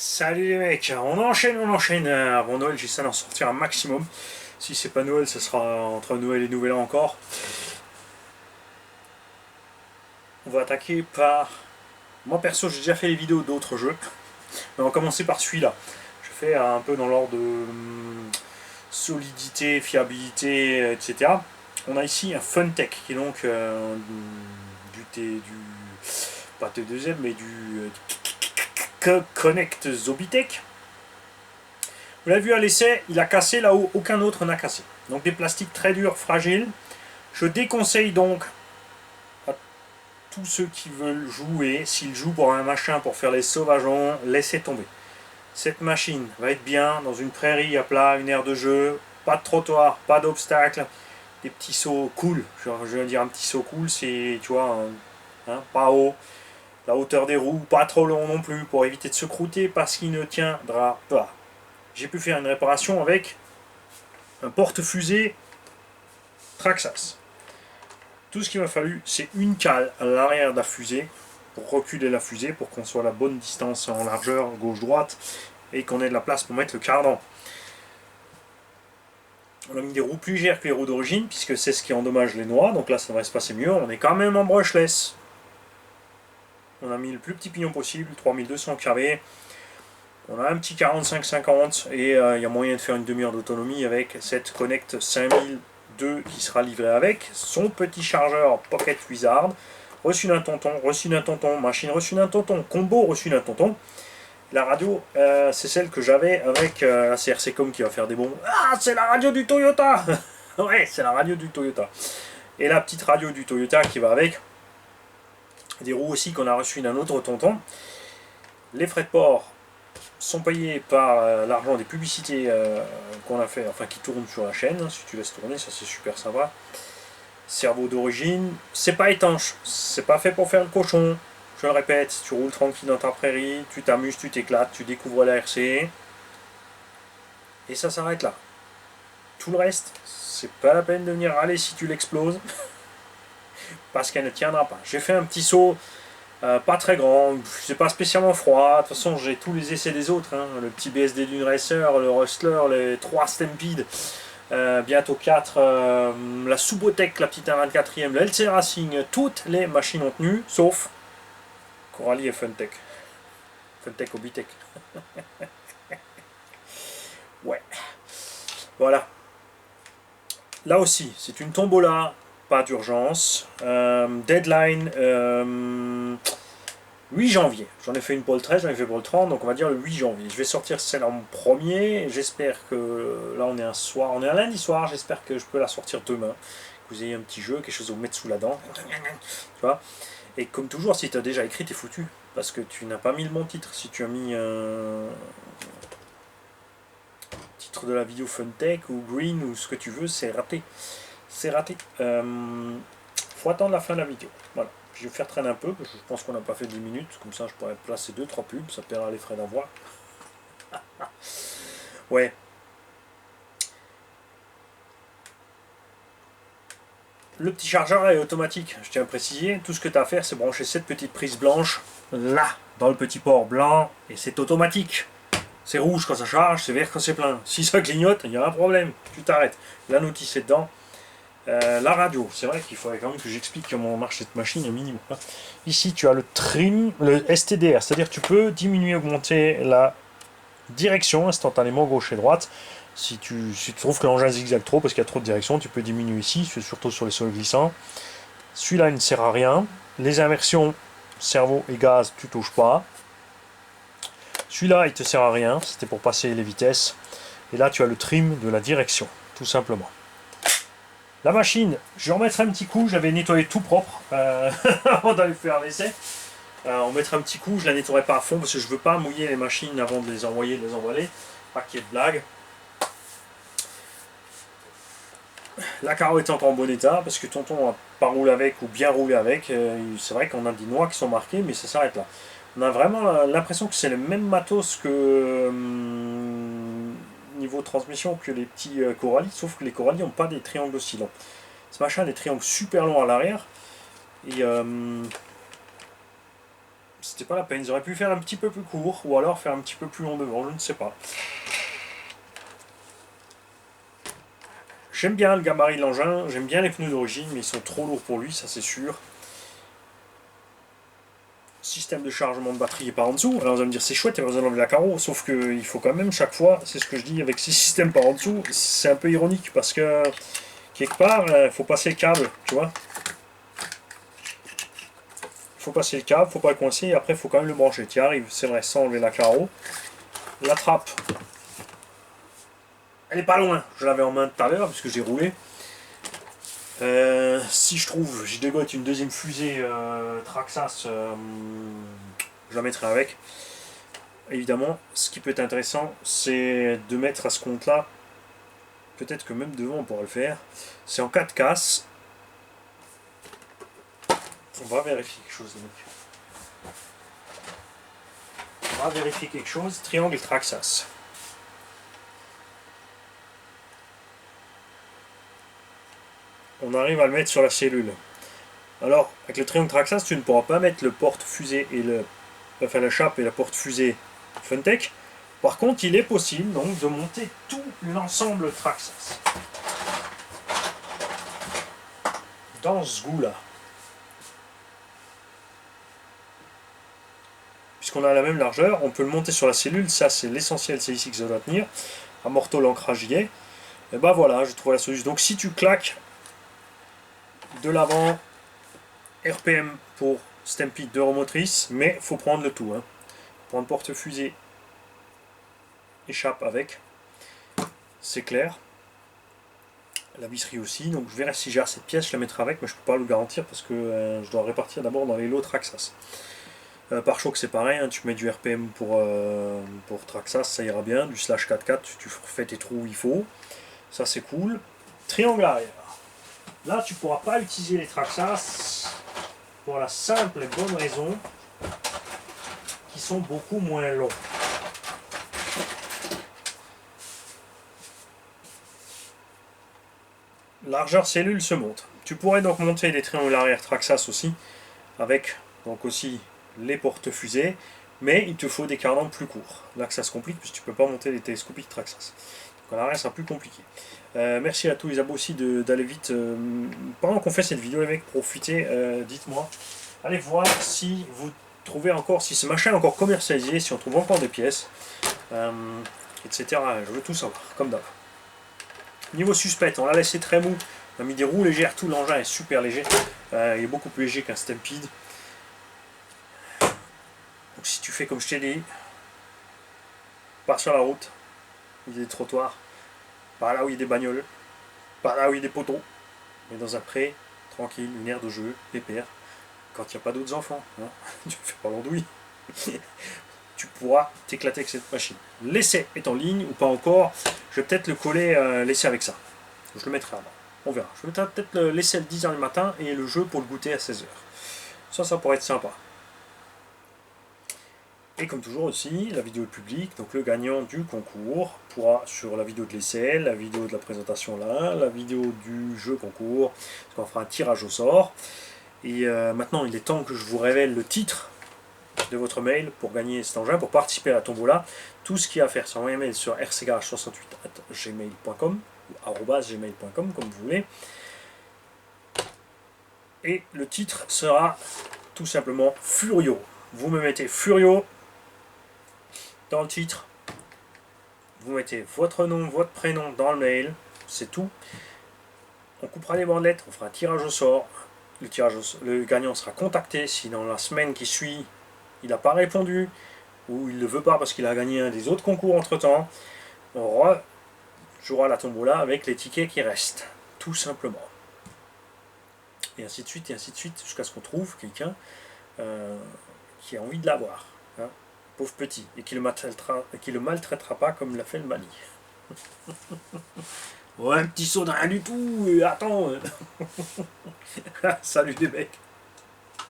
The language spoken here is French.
Salut les mecs, on enchaîne. Avant Noël, j'essaie d'en sortir un maximum. Si c'est pas Noël, ce sera entre Noël et Nouvel An encore. On va attaquer par... Moi perso, j'ai déjà fait les vidéos d'autres jeux. Mais on va commencer par celui-là. Je fais un peu dans l'ordre de solidité, fiabilité, etc. On a ici un Funtech, qui est donc pas T2M, mais du Connect Zobitech. Vous l'avez vu à l'essai, il a cassé là où aucun autre n'a cassé. Donc des plastiques très durs, fragiles. Je déconseille donc à tous ceux qui veulent jouer, s'ils jouent pour un machin pour faire les sauvageons, laissez tomber. Cette machine va être bien dans une prairie à plat, une aire de jeu, pas de trottoir, pas d'obstacles, des petits sauts cool. Je veux dire un petit saut cool, c'est, tu vois, pas haut, la hauteur des roues, pas trop long non plus, pour éviter de se croûter parce qu'il ne tiendra pas. J'ai pu faire une réparation avec un porte-fusée Traxxas. Tout ce qu'il m'a fallu, c'est une cale à l'arrière de la fusée pour reculer la fusée, pour qu'on soit à la bonne distance en largeur, gauche-droite, et qu'on ait de la place pour mettre le cardan. On a mis des roues plus légères que les roues d'origine, puisque c'est ce qui endommage les noix, donc là ça devrait se passer mieux. On est quand même en brushless. On a mis le plus petit pignon possible, 3200 kV. On a un petit 45-50 et il y a moyen de faire une demi-heure d'autonomie avec cette Connect 5002 qui sera livrée avec son petit chargeur Pocket Wizard, reçu d'un tonton, machine reçue d'un tonton, combo reçu d'un tonton. La radio, c'est celle que j'avais avec la CRC-Com qui va faire des bons. Ah, c'est la radio du Toyota. Ouais, c'est la radio du Toyota. Et la petite radio du Toyota qui va avec. Des roues aussi qu'on a reçues d'un autre tonton. Les frais de port sont payés par l'argent des publicités qu'on a fait, enfin qui tournent sur la chaîne, si tu laisses tourner, ça c'est super sympa. Cerveau d'origine, c'est pas étanche, c'est pas fait pour faire le cochon, je le répète, tu roules tranquille dans ta prairie, tu t'amuses, tu t'éclates, tu découvres la RC, et ça s'arrête là. Tout le reste, c'est pas la peine de venir râler si tu l'exploses, parce qu'elle ne tiendra pas. J'ai fait un petit saut, pas très grand, c'est pas spécialement froid, de toute façon j'ai tous les essais des autres, le petit BSD d'une Racer, le Rustler, les 3 Stampede, bientôt 4, la Subotech, la petite 124e, le LC Racing, toutes les machines ont tenu, sauf Coralie et Funtech. Funtech Obitech. Ouais. Voilà. Là aussi, c'est une tombola, pas d'urgence. Deadline 8 janvier. J'en ai fait une pour le 13, j'en ai fait pour le 30, donc on va dire le 8 janvier. Je vais sortir celle en premier. J'espère que là on est un lundi soir, j'espère que je peux la sortir demain. Que vous ayez un petit jeu, quelque chose à vous mettre sous la dent. Tu vois. Et comme toujours, si tu as déjà écrit, t'es foutu. Parce que tu n'as pas mis le bon titre. Si tu as mis titre de la vidéo Funtech ou Green ou ce que tu veux, c'est raté. C'est raté. Faut attendre la fin de la vidéo. Voilà. Je vais faire traîner un peu, parce que je pense qu'on n'a pas fait 10 minutes, comme ça je pourrais placer 2-3 pubs, ça paiera les frais d'envoi. Ouais. Le petit chargeur est automatique, je tiens à préciser, tout ce que tu as à faire c'est brancher cette petite prise blanche, là, dans le petit port blanc, et c'est automatique. C'est rouge quand ça charge, c'est vert quand c'est plein. Si ça clignote, il y a un problème, tu t'arrêtes. La notice est dedans. La radio, c'est vrai qu'il faudrait quand même que j'explique comment marche cette machine au minimum. Ici tu as le trim, le STDR, c'est-à-dire tu peux diminuer, augmenter la direction instantanément gauche et droite. Si tu trouves que l'engin zigzag trop parce qu'il y a trop de directions, tu peux diminuer ici, surtout sur les sols glissants. Celui-là il ne sert à rien. Les inversions cerveau et gaz, tu touches pas. Celui-là il te sert à rien, c'était pour passer les vitesses. Et là tu as le trim de la direction, tout simplement. La machine, je remettrai un petit coup, j'avais nettoyé tout propre avant d'aller faire l'essai. On mettra un petit coup, je la nettoierai pas à fond parce que je veux pas mouiller les machines avant de les envoyer, de les envoyer. Pas qu'il y ait de blague. La carreau est encore en bon état parce que tonton a pas roulé avec ou bien roulé avec. C'est vrai qu'on a des noix qui sont marquées, mais ça s'arrête là. On a vraiment l'impression que c'est le même matos que niveau transmission que les petits Coralie, sauf que les Coralie n'ont pas des triangles aussi longs. Ce machin a des triangles super longs à l'arrière et C'était pas la peine. Ils auraient pu faire un petit peu plus court, ou alors faire un petit peu plus long devant, je ne sais pas. J'aime bien le gabarit de l'engin, j'aime bien les pneus d'origine, mais ils sont trop lourds pour lui, ça c'est sûr. Système de chargement de batterie est par en dessous. Alors vous allez me dire c'est chouette, il n'y a pas besoin d'enlever la carreau, sauf qu'il faut quand même chaque fois, c'est ce que je dis avec ces systèmes par en dessous, c'est un peu ironique parce que quelque part, il faut passer le câble, tu vois. Il faut passer le câble, faut pas le coincer, et après il faut quand même le brancher. Tu y arrives, c'est vrai, sans enlever la carreau. La trappe, elle est pas loin, je l'avais en main tout à l'heure, puisque j'ai roulé. Si je trouve, je dégote une deuxième fusée Traxxas, je la mettrai avec. Évidemment, ce qui peut être intéressant, c'est de mettre à ce compte-là, peut-être que même devant on pourra le faire, c'est en cas de casse. On va vérifier quelque chose, les mecs. On va vérifier quelque chose. Triangle Traxxas. On arrive à le mettre sur la cellule. Alors, avec le triangle Traxxas, tu ne pourras pas mettre le porte-fusée et la chape et la porte-fusée Funtech. Par contre, il est possible donc de monter tout l'ensemble Traxxas dans ce goût-là. Puisqu'on a la même largeur, on peut le monter sur la cellule. Ça, c'est l'essentiel, c'est ici que ça doit tenir. Amorto, l'ancrage y est. Et ben voilà, j'ai trouvé la solution. Donc si tu claques de l'avant, RPM pour Stampede de remotrice, mais il faut prendre le tout. Hein. Prendre porte-fusée, échappe avec, c'est clair. La visserie aussi, donc je verrai si j'ai cette pièce, je la mettrai avec, mais je ne peux pas le garantir parce que je dois répartir d'abord dans les lots Traxxas. Par choc c'est pareil, hein, tu mets du RPM pour Traxxas, ça ira bien, du slash 4.4, tu fais tes trous où il faut, ça c'est cool. Triangle arrière. Là tu ne pourras pas utiliser les Traxxas pour la simple et bonne raison qu'ils sont beaucoup moins longs. Largeur cellule se monte. Tu pourrais donc monter des triangles arrière Traxxas aussi, avec donc aussi les porte-fusées, mais il te faut des cardans plus courts. Là que ça se complique, puisque tu ne peux pas monter les télescopiques Traxxas. Donc à l'arrière, ça sera plus compliqué. Merci à tous les abos aussi d'aller vite. Pendant qu'on fait cette vidéo, les mecs, profitez, dites-moi. Allez voir si vous trouvez encore, si ce machin est encore commercialisé, si on trouve encore des pièces, etc. Je veux tout savoir, comme d'hab. Niveau suspect, on l'a laissé très mou. On a mis des roues légères, tout l'engin est super léger. Il est beaucoup plus léger qu'un Stampede. Donc si tu fais comme je t'ai dit, pars sur la route, il y a des trottoirs, par là où il y a des bagnoles, par là où il y a des poteaux, mais dans un pré, tranquille, une aire de jeu, pépère, quand il n'y a pas d'autres enfants, hein. Tu ne fais pas l'andouille. Tu pourras t'éclater avec cette machine. L'essai est en ligne ou pas encore. Je vais peut-être le coller, l'essai avec ça. Je le mettrai avant. On verra. Je vais peut-être l'essai le 10h du matin et le jeu pour le goûter à 16h. Ça pourrait être sympa. Et comme toujours aussi, la vidéo est publique, donc le gagnant du concours pourra, sur la vidéo de l'essai, la vidéo de la présentation là, la vidéo du jeu concours, parce qu'on fera un tirage au sort. Et maintenant, il est temps que je vous révèle le titre de votre mail pour gagner cet engin, pour participer à la tombola. Tout ce qu'il y a à faire, c'est envoyer un mail sur rcgarage68@gmail.com ou @gmail.com, comme vous voulez. Et le titre sera tout simplement Furio. Vous me mettez Furio dans le titre, vous mettez votre nom, votre prénom dans le mail, c'est tout. On coupera les bandelettes, on fera un tirage au sort. Le gagnant sera contacté si dans la semaine qui suit, il n'a pas répondu, ou il ne le veut pas parce qu'il a gagné un des autres concours entre-temps. On jouera la tombola avec les tickets qui restent, tout simplement. Et ainsi de suite, jusqu'à ce qu'on trouve quelqu'un qui a envie de l'avoir. Hein. Pauvre petit, et qui le maltraitera pas comme l'a fait le Mali. Ouais, un petit saut de rien du tout, attends. Salut les mecs.